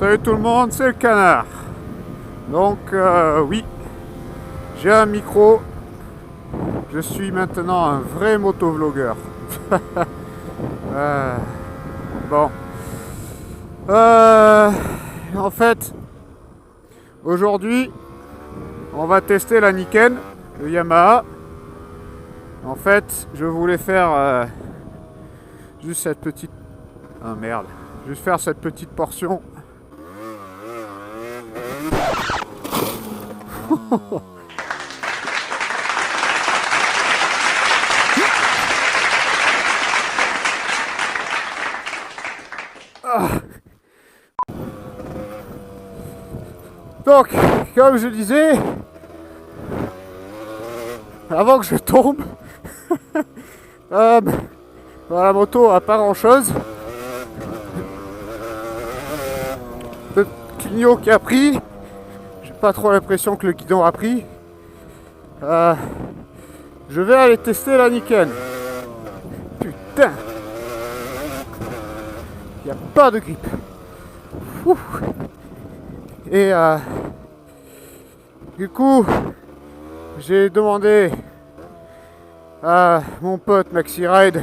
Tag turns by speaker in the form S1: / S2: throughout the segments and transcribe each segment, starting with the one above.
S1: Salut tout le monde, c'est le canard. Donc oui, j'ai un micro. Je suis maintenant un vrai motovlogueur. Bon. En fait, aujourd'hui, on va tester la Niken, le Yamaha. En fait, je voulais faire juste cette petite... Ah merde. Juste faire cette petite portion. Donc, comme je disais, avant que je tombe, dans la moto, à pas grand chose. Le clignot qui a pris, j'ai pas trop l'impression que le guidon a pris. Je vais aller tester la Niken. Putain, il n'y a pas de grippe. Ouh. Et du coup, j'ai demandé à mon pote Maxi Ride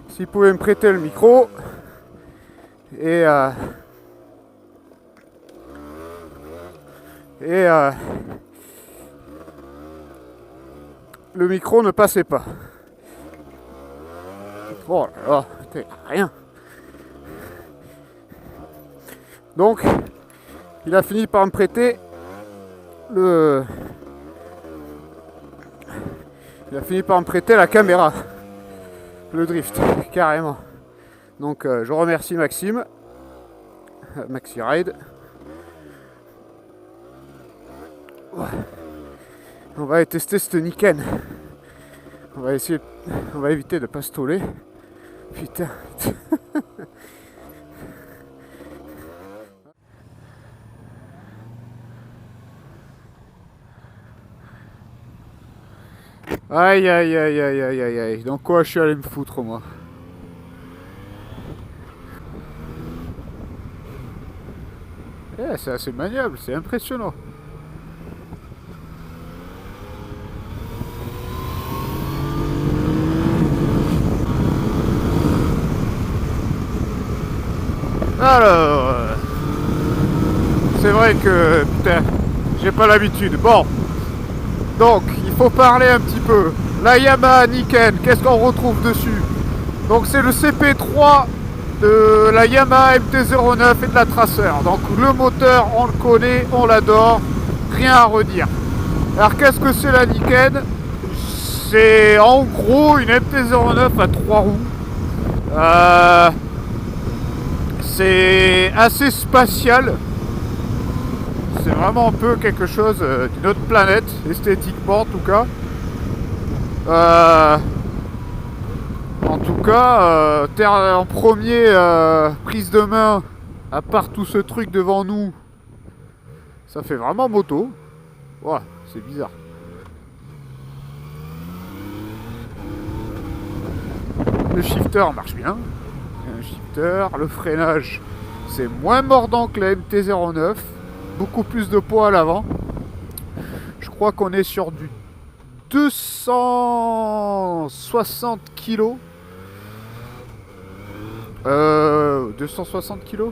S1: s'il pouvait me prêter le micro. Et le micro ne passait pas. Oh là là, putain, rien. Donc, il a fini par me prêter la caméra, le drift, carrément. Donc, je remercie Maxime, Maxi Ride. Ouais. On va aller tester cette Niken. On va éviter de pas se toller. Putain. Aïe aïe aïe aïe aïe aïe aïe. Dans quoi je suis allé me foutre moi? C'est assez maniable, c'est impressionnant. Alors, c'est vrai que, putain, j'ai pas l'habitude. Bon, donc, il faut parler un petit peu. La Yamaha Niken, qu'est-ce qu'on retrouve dessus? Donc, c'est le CP3 de la Yamaha MT-09 et de la Tracer. Donc, le moteur, on le connaît, on l'adore, rien à redire. Alors, qu'est-ce que c'est la Niken? C'est en gros une MT-09 à 3 roues. C'est assez spatial. C'est vraiment un peu quelque chose d'une autre planète, esthétiquement en tout cas. En tout cas, en premier prise de main, à part tout ce truc devant nous, ça fait vraiment moto. Ouais, c'est bizarre. Le shifter marche bien. Un shifter, le freinage, c'est moins mordant que la MT-09. Beaucoup plus de poids à l'avant. Je crois qu'on est sur du 260 kg. 260 kg.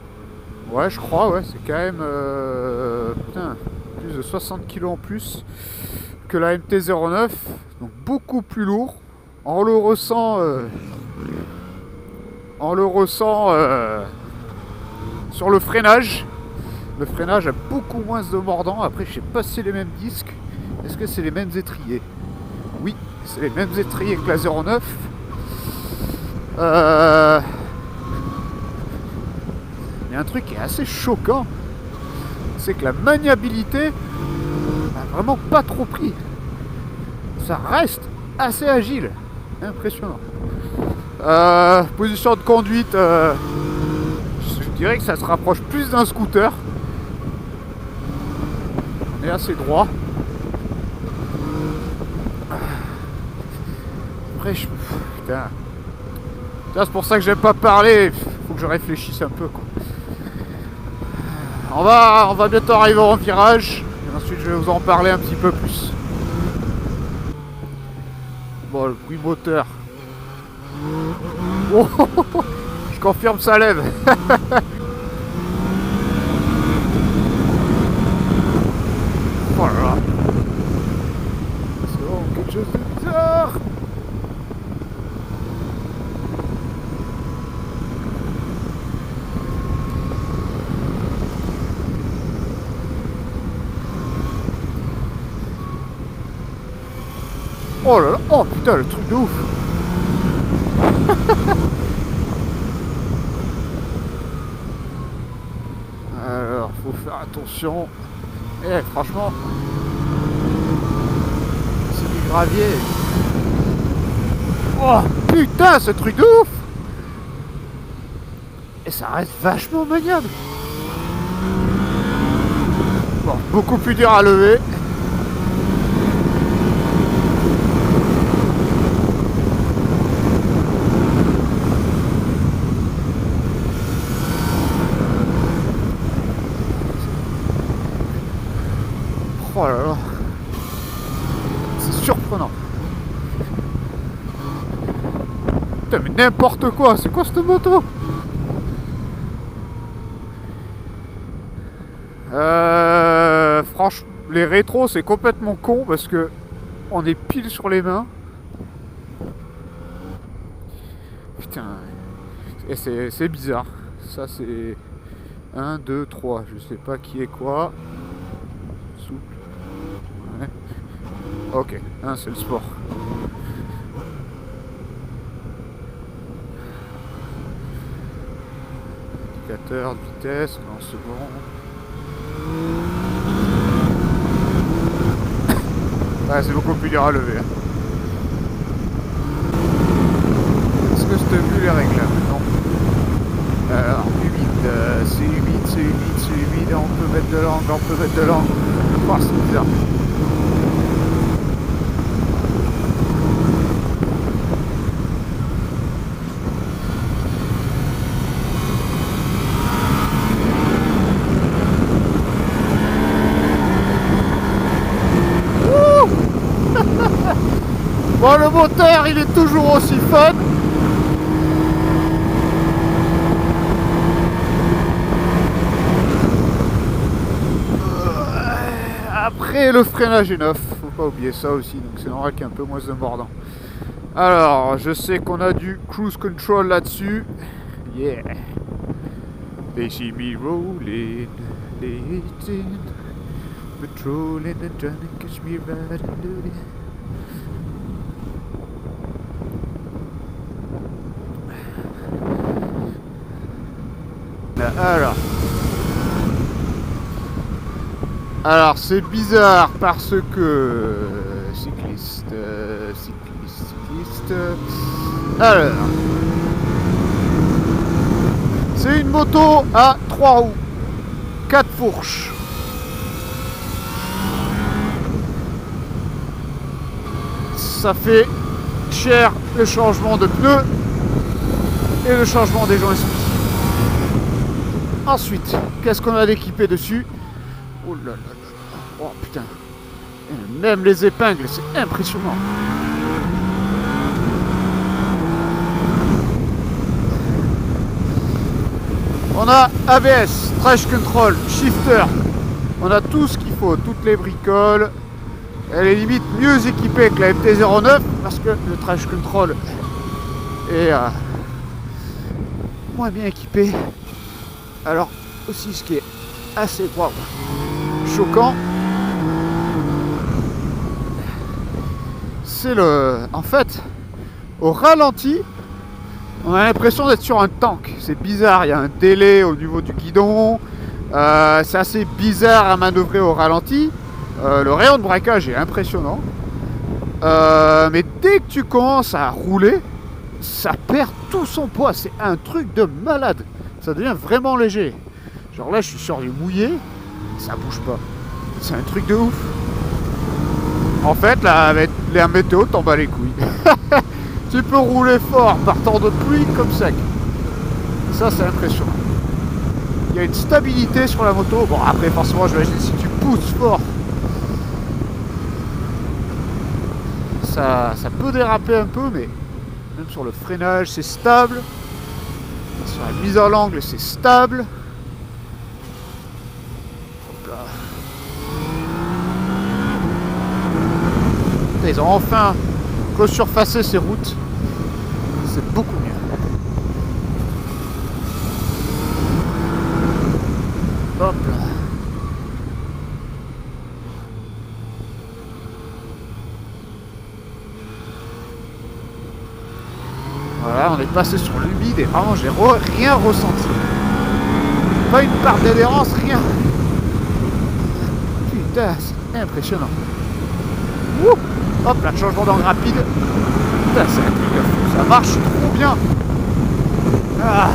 S1: Ouais, je crois, ouais, c'est quand même putain, plus de 60 kg en plus que la MT-09. Donc beaucoup plus lourd. On le ressent sur le freinage. Le freinage a beaucoup moins de mordant. Après, je sais pas si c'est les mêmes disques. Est-ce que c'est les mêmes étriers? Oui, c'est les mêmes étriers que la 09. Il y a un truc qui est assez choquant. C'est que la maniabilité n'a vraiment pas trop pris. Ça reste assez agile. Impressionnant. Position de conduite, je dirais que ça se rapproche plus d'un scooter. On est assez droit. Après, putain. C'est pour ça que j'aime pas parler. Faut que je réfléchisse un peu, quoi. On va bientôt arriver en virage. Et ensuite, je vais vous en parler un petit peu plus. Bon, le bruit moteur. Oh, je confirme, ça lève. Oh là là. C'est vraiment quelque chose de bizarre. Oh là là, oh putain, le truc de ouf. Alors, faut faire attention. Eh, franchement, c'est du gravier. Oh putain, ce truc de ouf. Et ça reste vachement maniable. Bon, beaucoup plus dur à lever. Oh là là, c'est surprenant. Putain, mais n'importe quoi, c'est quoi cette moto? Franchement, les rétros c'est complètement con parce que on est pile sur les mains. Putain, et c'est bizarre. Ça c'est 1, 2, 3, je sais pas qui est quoi. Souple. Ouais. Ok, c'est le sport. Indicateur de vitesse, en seconde. Ouais, c'est beaucoup plus dur à lever. Est-ce que je te vu les règles là? Non. Alors, humide, c'est humide, c'est humide, c'est humide, on peut mettre de l'angle, on peut mettre de l'angle. Oh, c'est bizarre. Bon, le moteur, il est toujours aussi fun. Après, le freinage est neuf. Faut pas oublier ça aussi. Donc, c'est normal qu'il y ait un peu moins de mordant. Alors, je sais qu'on a du cruise control là-dessus. Yeah. They see me rolling, late patrolling and trying to catch me riding dirty. Alors c'est bizarre parce que cycliste. Alors, c'est une moto à 3 roues, 4 fourches. Ça fait cher le changement de pneus et le changement des joints. Ensuite, qu'est-ce qu'on a d'équipé dessus? Oh là là là. Oh putain. Même les épingles, c'est impressionnant. On a ABS, traction control, shifter. On a tout ce qu'il faut, toutes les bricoles. Elle est limite mieux équipée que la MT-09 parce que le traction control est moins bien équipé. Alors aussi ce qui est assez choquant, c'est en fait, au ralenti, on a l'impression d'être sur un tank. C'est bizarre, il y a un délai au niveau du guidon. C'est assez bizarre à manœuvrer au ralenti. Le rayon de braquage est impressionnant. Mais dès que tu commences à rouler, ça perd tout son poids. C'est un truc de malade. Ça devient vraiment léger. Genre là, je suis sur du mouillé, ça bouge pas. C'est un truc de ouf. En fait, là, avec la météo, t'en bats les couilles. Tu peux rouler fort par temps de pluie comme sec. Ça, c'est impressionnant. Il y a une stabilité sur la moto. Bon, après, forcément, j'imagine si tu pousses fort, ça peut déraper un peu, mais même sur le freinage, c'est stable. Sur la mise à l'angle, c'est stable. Hop là. Ils ont enfin resurfacé ces routes. C'est beaucoup mieux. Hop là. Voilà, on est passé sur l'humide et vraiment j'ai rien ressenti. Pas une part d'adhérence, rien. Putain, c'est impressionnant. Ouh. Hop là, changement d'angle rapide. Putain, c'est un truc de fou, ça marche trop bien. Ah.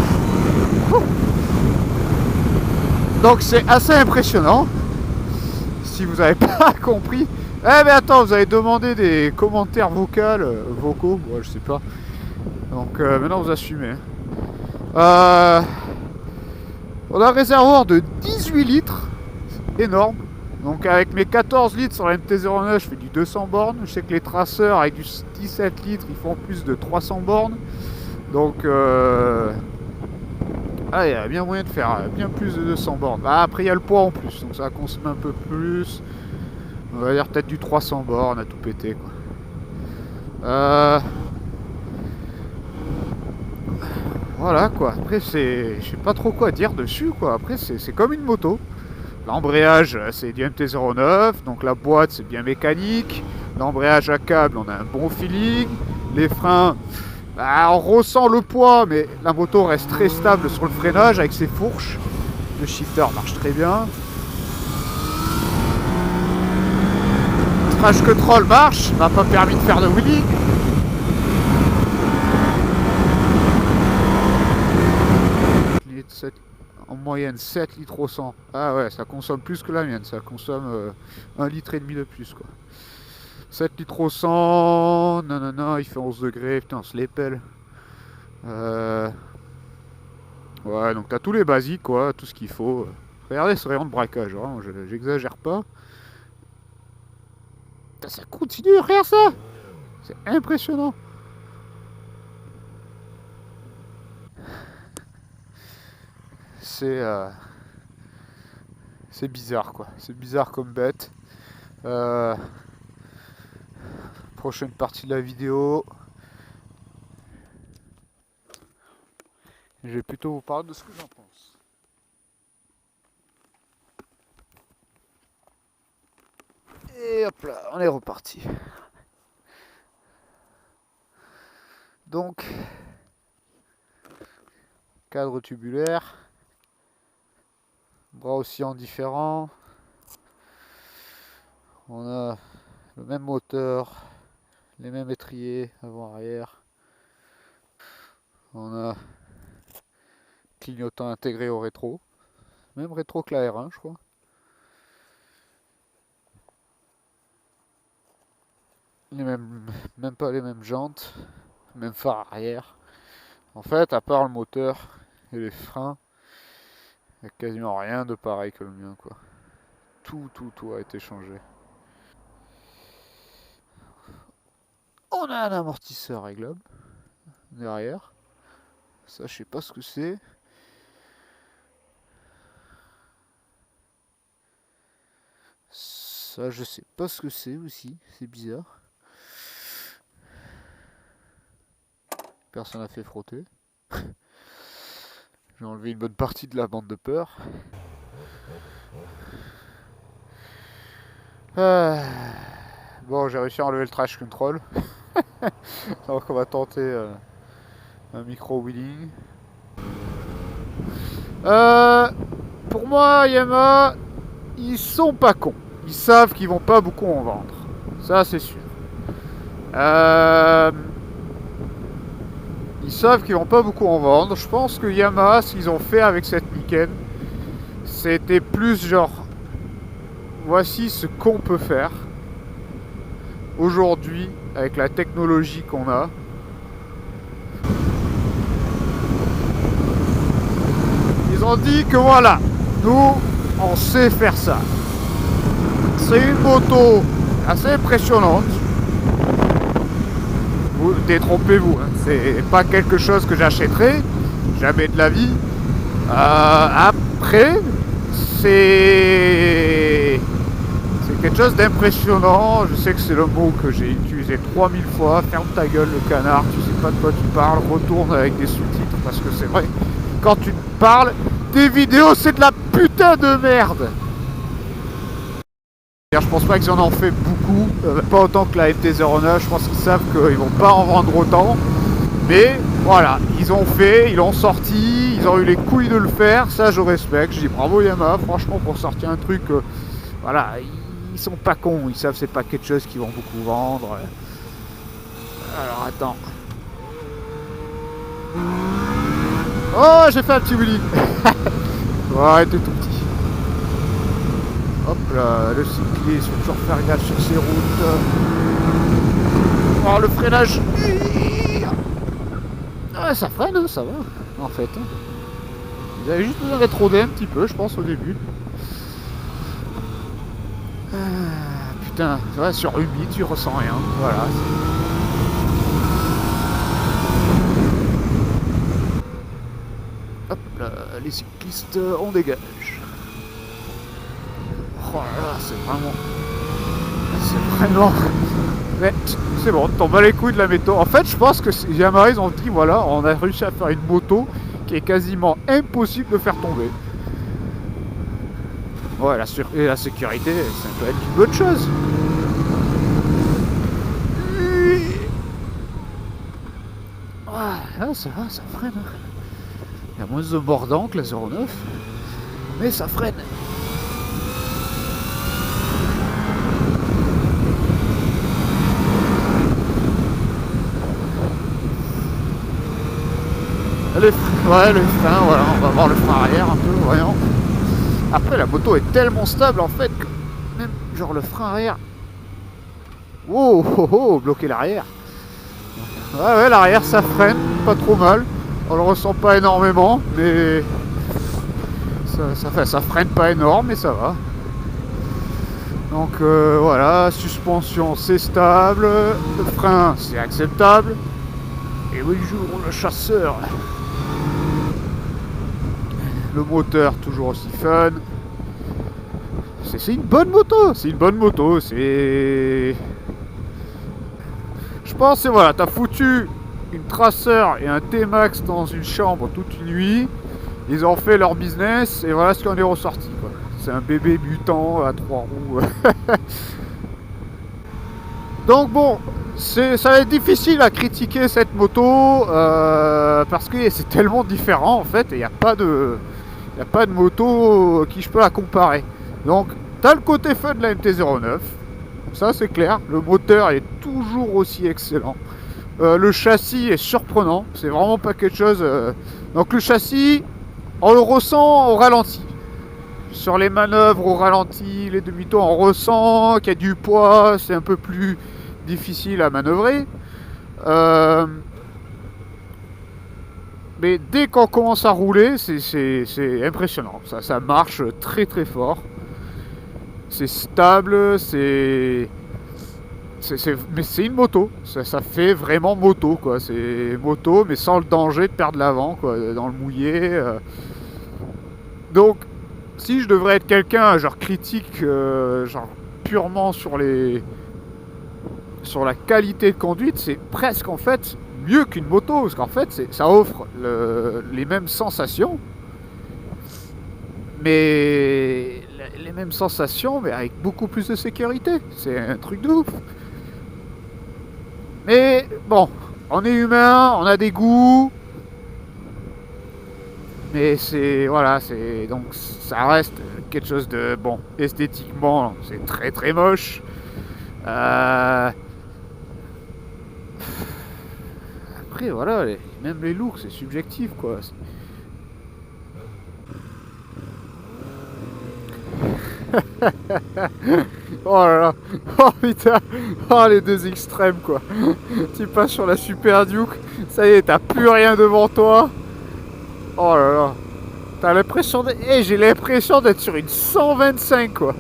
S1: Donc c'est assez impressionnant. Si vous n'avez pas compris. Eh mais attends, vous avez demandé des commentaires vocaux, ouais, je sais pas. Donc maintenant vous assumez. On a un réservoir de 18 litres, énorme. Donc avec mes 14 litres sur la MT-09, je fais du 200 bornes. Je sais que les traceurs avec du 17 litres, ils font plus de 300 bornes. Donc il y a bien moyen de faire bien plus de 200 bornes. Ah, après il y a le poids en plus, donc ça consomme un peu plus. On va dire peut-être du 300 bornes à tout péter quoi. Voilà quoi, après c'est... je sais pas trop quoi dire dessus quoi, après c'est comme une moto. L'embrayage c'est du MT-09, donc la boîte c'est bien mécanique. L'embrayage à câble on a un bon feeling. Les freins, bah, on ressent le poids mais la moto reste très stable sur le freinage avec ses fourches. Le shifter marche très bien. Trash control marche, m'a pas permis de faire de wheeling. En moyenne 7 litres au 100. Ah ouais, ça consomme plus que la mienne, ça consomme 1,5 litre de plus quoi. 7 litres au 100, non, il fait 11 degrés, putain on se les pèle. Ouais, donc t'as tous les basiques quoi, tout ce qu'il faut. Regardez ce rayon de braquage, vraiment, j'exagère pas. Putain, ça continue, regarde ça. C'est impressionnant. C'est bizarre quoi, c'est bizarre comme bête. Prochaine partie de la vidéo, je vais plutôt vous parler de ce que j'en pense. Et hop là, on est reparti. Donc, cadre tubulaire, bras oscillants différents. On a le même moteur, les mêmes étriers avant-arrière. On a clignotant intégré au rétro, même rétro que la R1 je crois. Même pas les mêmes jantes, même phare arrière. En fait, à part le moteur et les freins, il n'y a quasiment rien de pareil que le mien quoi. Tout a été changé. On a un amortisseur réglable derrière. Ça, je sais pas ce que c'est. Ça, je sais pas ce que c'est aussi. C'est bizarre. Personne n'a fait frotter. J'ai enlevé une bonne partie de la bande de peur. Bon, j'ai réussi à enlever le trash control. Donc on va tenter un micro wheeling. Pour moi, Yamaha, ils sont pas cons. Ils savent qu'ils vont pas beaucoup en vendre. Ça, c'est sûr. Ils savent qu'ils vont pas beaucoup en vendre. Je pense que Yamaha, ce qu'ils ont fait avec cette Niken, c'était plus genre, voici ce qu'on peut faire aujourd'hui avec la technologie qu'on a. Ils ils ont dit que voilà, nous, on sait faire ça. C'est une moto assez impressionnante. Vous détrompez-vous, hein. C'est pas quelque chose que j'achèterai, jamais de la vie. Après, c'est quelque chose d'impressionnant. Je sais que c'est le mot que j'ai utilisé 3000 fois. Ferme ta gueule, le canard, tu sais pas de quoi tu parles, retourne avec des sous-titres, parce que c'est vrai, quand tu parles, tes vidéos, c'est de la putain de merde. Je pense pas qu'ils en ont fait beaucoup, pas autant que la MT-09, je pense qu'ils savent qu'ils vont pas en vendre autant. Mais voilà, ils ont fait, ils l'ont sorti, ils ont eu les couilles de le faire, ça je respecte, je dis bravo Yamaha, franchement pour sortir un truc, voilà, ils sont pas cons, ils savent c'est pas quelque chose qu'ils vont beaucoup vendre. Alors attends. Oh, j'ai fait un petit wheelie. Ouais, t'es tout petit. Hop là, le cycliste, faut toujours faire gaffe sur ces routes. Oh, le freinage. Ah, ça freine, ça va, en fait. Vous avez juste besoin d'être rodé un petit peu, je pense, au début. Putain, ouais, sur humide, tu ressens rien. Voilà. Hop là, les cyclistes, on dégage. Oh là là, c'est vraiment... Mais c'est bon, t'en bats les couilles de la météo. En fait, je pense que Yamaha, ils ont dit, voilà, on a réussi à faire une moto qui est quasiment impossible de faire tomber. Ouais, et la sécurité, ça peut être une bonne chose. Ah, ça va, ça freine. Il y a moins de mordant que la 09, mais ça freine. Ouais, le frein, voilà, on va voir le frein arrière un peu, voyons. Après, la moto est tellement stable en fait que même genre le frein arrière. Wow, oh, oh, bloquer l'arrière. Ouais, l'arrière ça freine, pas trop mal. On le ressent pas énormément, mais ça freine pas énorme, mais ça va. Donc voilà, suspension c'est stable, le frein c'est acceptable. Et oui, jour le chasseur. Le moteur toujours aussi fun. C'est une bonne moto, c'est une bonne moto, c'est... Je pense que voilà, t'as foutu une Tracer et un T-Max dans une chambre toute une nuit, ils ont fait leur business et voilà ce qui en est ressorti, quoi. C'est un bébé mutant à 3 roues. Donc bon, ça va être difficile à critiquer cette moto parce que c'est tellement différent en fait et il n'y a pas de moto qui je peux la comparer. Donc t'as le côté fun de la MT-09, ça c'est clair, le moteur est toujours aussi excellent. Le châssis est surprenant, c'est vraiment pas quelque chose... Donc le châssis, on le ressent au ralenti. Sur les manœuvres au ralenti, les demi-tours, on ressent qu'il y a du poids, c'est un peu plus difficile à manœuvrer. Mais dès qu'on commence à rouler, c'est impressionnant. Ça marche très très fort. C'est stable, mais c'est une moto. Ça fait vraiment moto, quoi. C'est moto, mais sans le danger de perdre l'avant, quoi, dans le mouillé. Donc, si je devrais être quelqu'un, genre critique, genre purement sur la qualité de conduite, c'est presque en fait mieux qu'une moto, parce qu'en fait ça offre les mêmes sensations, mais les mêmes sensations, mais avec beaucoup plus de sécurité. C'est un truc de ouf. Mais bon, on est humain, on a des goûts, mais voilà, donc ça reste quelque chose de bon. Esthétiquement, c'est très très moche. Après voilà, même les looks, c'est subjectif, quoi. Oh là là, oh putain, oh les deux extrêmes, quoi. Tu passes sur la Super Duke, ça y est, t'as plus rien devant toi. Oh là là, T'as l'impression de... j'ai l'impression d'être sur une 125 quoi.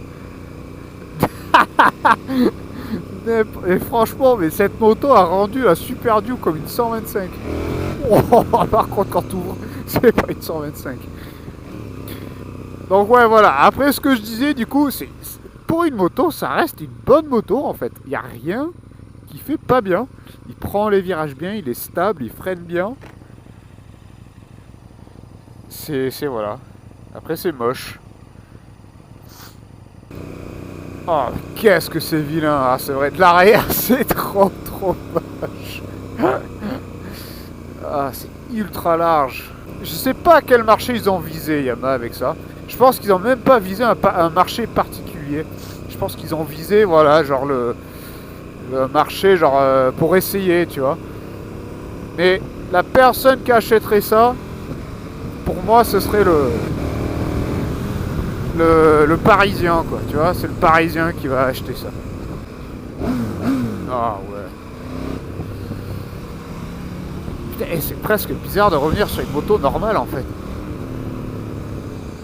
S1: Et franchement, mais cette moto a rendu la Super Duke comme une 125. Oh, par contre, quand tu ouvres, c'est pas une 125. Donc ouais, voilà. Après, ce que je disais, du coup, c'est pour une moto, ça reste une bonne moto en fait. Il n'y a rien qui fait pas bien. Il prend les virages bien, il est stable, il freine bien. C'est voilà. Après, c'est moche. Oh, qu'est-ce que c'est vilain. Ah, c'est vrai, de l'arrière, c'est trop moche. Ah, c'est ultra large. Je sais pas quel marché ils ont visé, Yamaha, avec ça. Je pense qu'ils ont même pas visé un marché particulier. Je pense qu'ils ont visé, voilà, genre le marché, genre pour essayer, tu vois. Mais la personne qui achèterait ça, pour moi, ce serait le Parisien, quoi. Tu vois, c'est le Parisien qui va acheter ça. Ah ouais. Putain, et c'est presque bizarre de revenir sur une moto normale, en fait.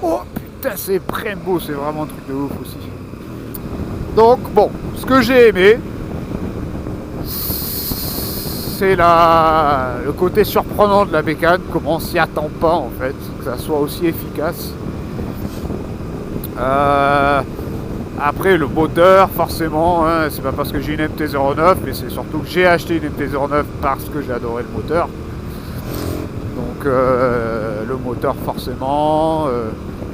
S1: Oh putain, c'est Brembo, c'est vraiment un truc de ouf aussi. Donc, bon, ce que j'ai aimé, c'est le côté surprenant de la bécane, comment on s'y attend pas en fait, que ça soit aussi efficace. Après le moteur, forcément, hein, c'est pas parce que j'ai une MT-09, mais c'est surtout que j'ai acheté une MT-09 parce que j'ai adoré le moteur. Donc le moteur forcément,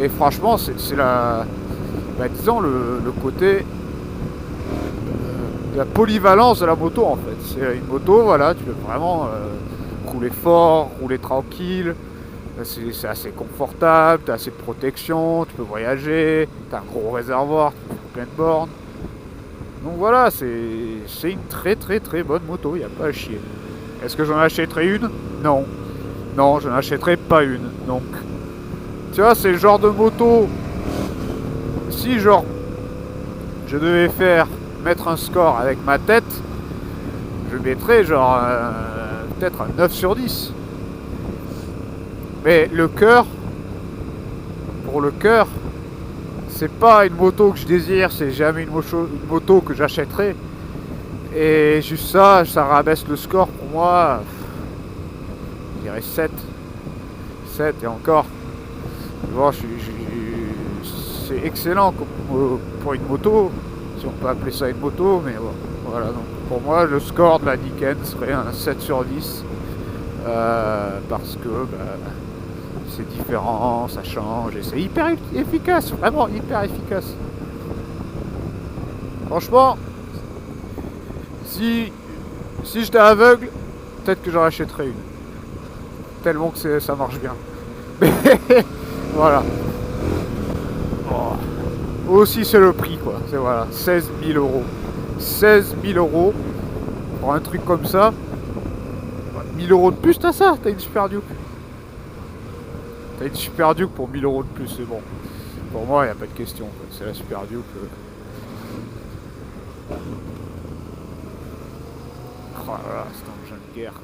S1: et franchement c'est disons le côté la polyvalence de la moto en fait. C'est une moto, voilà, tu peux vraiment rouler fort, rouler tranquille, c'est assez confortable, tu as assez de protection, tu peux voyager, tu as un gros réservoir, tu peux faire plein de bornes. Donc voilà, c'est une très bonne moto, il n'y a pas à chier. Est-ce que j'en achèterai une? Non. Non, je n'achèterai pas une. Donc, tu vois, c'est le genre de moto, si genre je devais mettre un score avec ma tête, je mettrais genre peut-être un 9 sur 10. Mais le cœur, pour le cœur, c'est pas une moto que je désire, c'est jamais une moto que j'achèterai. Et juste ça rabaisse le score pour moi. Je dirais 7. 7 et encore. Bon, c'est excellent pour une moto, si on peut appeler ça une moto, mais bon, voilà. Donc pour moi, le score de la Niken serait un 7 sur 10. Parce que c'est différent, ça change et c'est hyper efficace, vraiment hyper efficace. Franchement, si j'étais aveugle, peut-être que j'en achèterais une. Tellement que ça marche bien. Mais voilà. Oh. Aussi c'est le prix quoi. C'est voilà, 16 000 euros. 16 000 euros pour un truc comme ça. 1000 euros de plus, t'as ça, t'as une Super Duke. T'as une Super Duke pour 1000 euros de plus, c'est bon. Pour moi, il n'y a pas de question. C'est la Super Duke. Oh là là, c'est un engin de guerre.